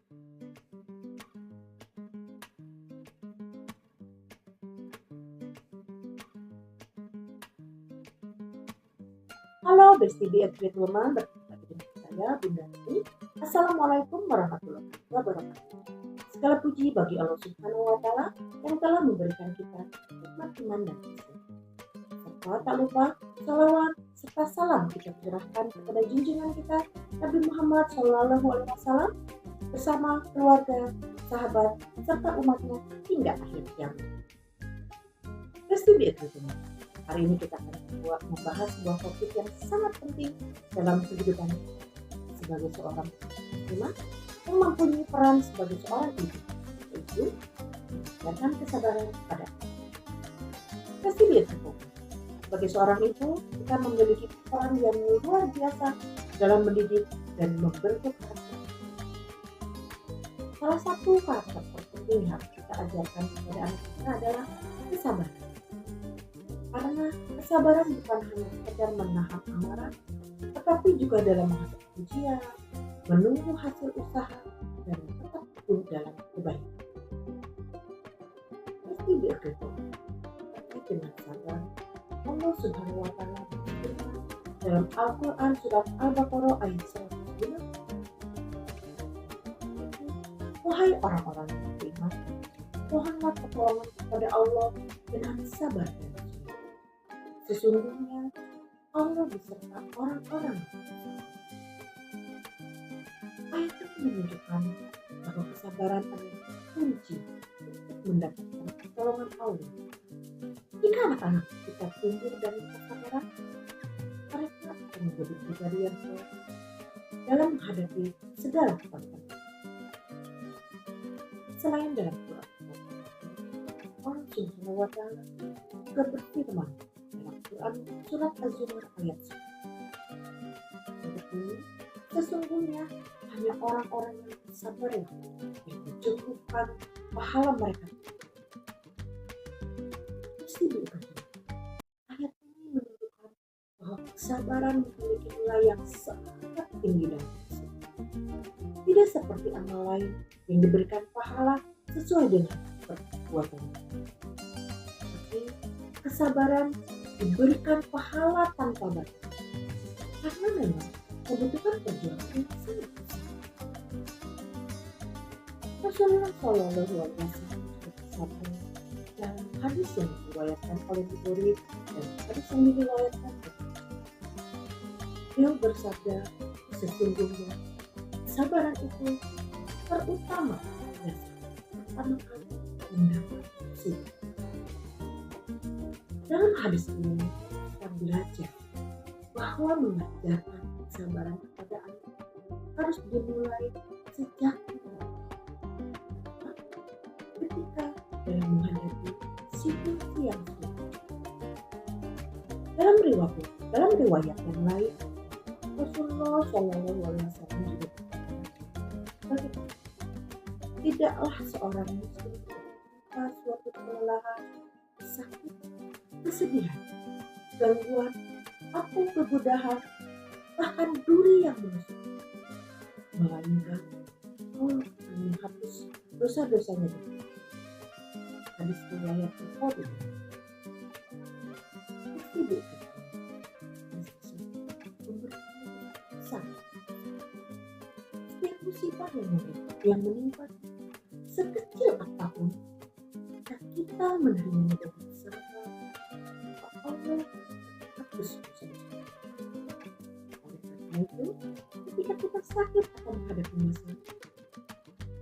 Halo Besti Beatrice Woman, bertemu lagi dengan saya Bunda Nini. Assalamualaikum warahmatullahi wabarakatuh. Segala puji bagi Allah Subhanahu wa Ta'ala yang telah memberikan kita nikmat iman dan Islam. Serta tak lupa salawat serta salam kita curahkan kepada junjungan kita Nabi Muhammad SAW bersama keluarga, sahabat, serta umatnya hingga akhir kiamat. Besti Beatrice Woman. Hari ini kita akan membahas sebuah topik yang sangat penting dalam kehidupan sebagai seorang muslimah yang mempunyai peran sebagai seorang ibu, yaitu mengajarkan kesabaran pada pasti biasa. Sebagai seorang ibu, kita memiliki peran yang luar biasa dalam mendidik dan membentuk karakter. Salah satu karakter terpenting yang harus kita ajarkan kepada anak kita adalah kesabaran. Karena kesabaran bukan hanya sekedar menahan amarah, tetapi juga dalam menghadapi ujian, menunggu hasil usaha, dan tetap teguh dalam kebaikan. Pasti begitu. Tapi dengan sabar, Allah Subhanahu wa Ta'ala berfirman dalam Al-Quran surat Al-Baqarah ayat 105, wahai orang-orang yang beriman, mohonlah pertolongan kepada Allah dengan sabar dan sesungguhnya Allah beserta orang-orang. Ayat ini menunjukkan bahwa kesabaran adalah kunci untuk mendapatkan pertolongan Allah. Jika anak-anak kita tumbuh dari kesabaran, mereka akan menjadi pribadi yang kuat dalam menghadapi segala tantangan. Selain dalam Quran, Allah Subhanahu wa Ta'ala juga berfirman dalam Quran surat Az-Zumar ayat 1. Sesungguhnya hanya orang-orang yang bersabar yang mencukupkan pahala mereka. Mesti diucapkan. Ayat ini menunjukkan bahwa kesabaran memiliki nilai yang sangat tinggi dalam Islam. Tidak seperti amal lain yang diberikan pahala sesuai dengan perbuatannya. Tapi kesabaran diberikan pahala tanpa batas, karena memang membutuhkan perjuangan yang sangat besar. Rasulullah Shallallahu Alaihi Wasallam bersabda dalam hadis yang diriwayatkan oleh Bukhari dan hadis yang diriwayatkan beliau bersabda, sesungguhnya kesabaran itu terutama dan pertama kali mendapat surga. Dalam hadis ini kita belajar bahwa mengajarkan kesabaran kepada anak harus dimulai sejak ketika dalam menghadapi situasi yang sulit. Dalam riwayat yang lain, Rasulullah Shallallahu Alaihi Wasallam juga berkata, tidaklah seorang muslim tertimpa suatu kelelahan, sakit, kesedihan, gangguan, atau kegodahan, bahkan duri yang menusuk, melainkan Allah akan menghapus dosa-dosanya. Hadis riwayat Bukhari. Pasti begitu. Setiap musibah yang menimpa sekecil apapun, jika kita menerimanya dengan sabar, Allah hapus dosa-dosa. Oleh karena itu, ketika kita sakit atau menghadapi masalah,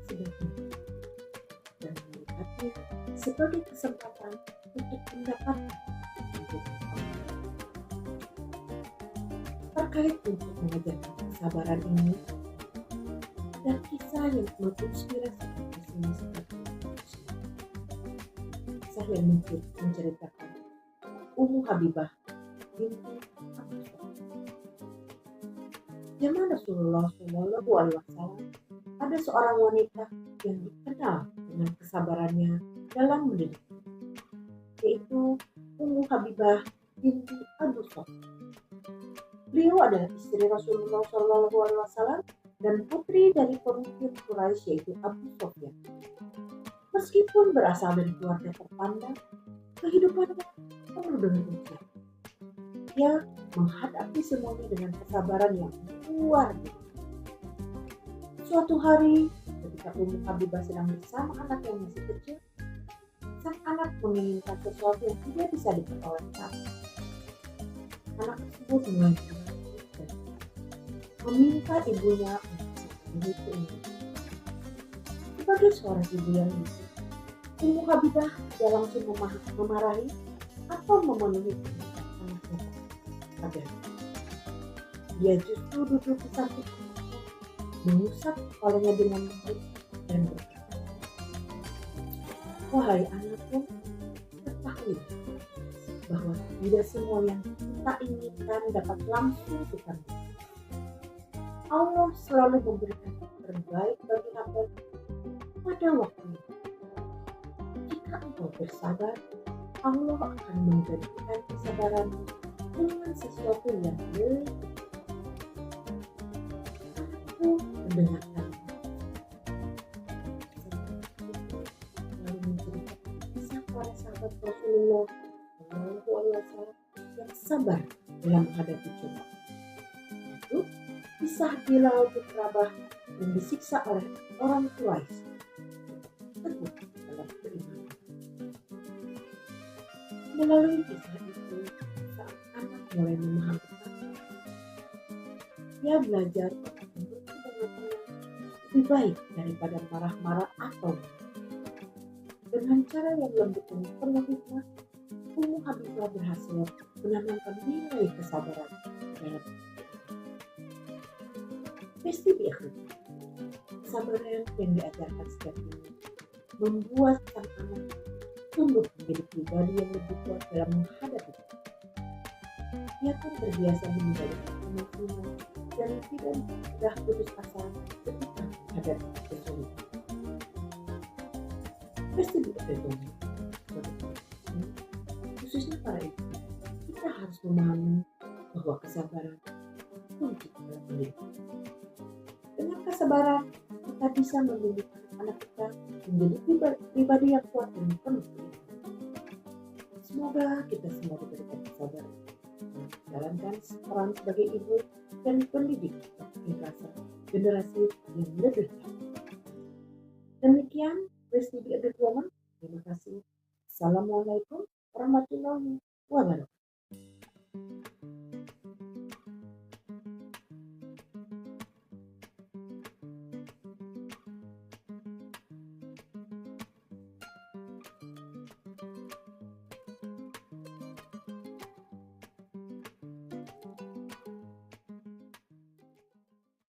sebaiknya dan melihatnya sebagai kesempatan untuk mendapatkan tuntunan Allah. Terkait untuk mengajarkan kesabaran ini, dan kisah yang menginspirasi kita seperti kisah yang menceritakan Ummu Habibah binti Abu Sufyan. Zaman Rasulullah Shallallahu Alaihi Wasallam ada seorang wanita yang dikenal dengan kesabarannya dalam mendidik, yaitu Ummu Habibah binti Abu Sufyan. Beliau adalah istri Rasulullah Shallallahu Alaihi Wasallam dan putri dari pemimpin Quraisy yaitu Abu Sufyan. Meskipun berasal dari keluarga terpandang, kehidupannya penuh dengan ujian. Dia menghadapi semuanya dengan kesabaran yang luar biasa. Suatu hari, ketika Ummu Habibah sedang bersama anak yang masih kecil, sang anak menginginkan sesuatu yang tidak bisa diperoleh saat itu. Anak tersebut mulai menangis dan meminta ibunya untuk memenuhi keinginannya. Sebagai seorang ibu yang bijak, Ummu Habibah tidak langsung memarahi atau memenuhi keinginan anaknya. Padahal dia justru duduk di samping anaknya, mengusap kepalanya dengan lembut dan berkata, "Wahai anakku, ketahui bahwa tidak semua yang kita inginkan dapat langsung kita miliki. Allah selalu memberikan yang terbaik bagi hamba pada waktunya. Jika engkau bersabar, Allah akan menggantikan kesabaranmu dengan sesuatu yang lebih." Anakku mendengarkan lalu menceritakan kisah para sahabat Rasulullah SAW yang sabar dalam menghadapi cobaan. Itu kisah Bilal bin Rabah yang disiksa oleh orang Quraisy teguh dalam beriman. Melalui kisah itu, saat anak mulai memahami takwa, dia belajar untuk menentukan lebih baik daripada marah-marah atau dengan cara yang lembut dan penuh hikmah. Ummu Habibah berhasil menanamkan nilai kesabaran dalam Besti Biakhlak. Kesabaran yang diajarkan setiap ini membuat sang anak tumbuh menjadi pribadi yang lebih kuat dalam menghadapi. Dia pun terbiasa meninggalkan kemungkinan dan tidak mudah putus asa ketika menghadapi kesulitan. Besti Biakhlak khususnya para ibu, kita harus memahami bahwa kesabaran kunci dalam pendidikan. Dengan kesabaran, kita bisa mendidik anak kita menjadi pribadi yang kuat dan penuh keinginan. Semoga kita semua diberikan kesabaran menjalankan peran sebagai ibu dan pendidik generasi yang lebih baik. Demikian Besti Biakhlak. Terima kasih. Assalamualaikum warahmatullahi wabarakatuh.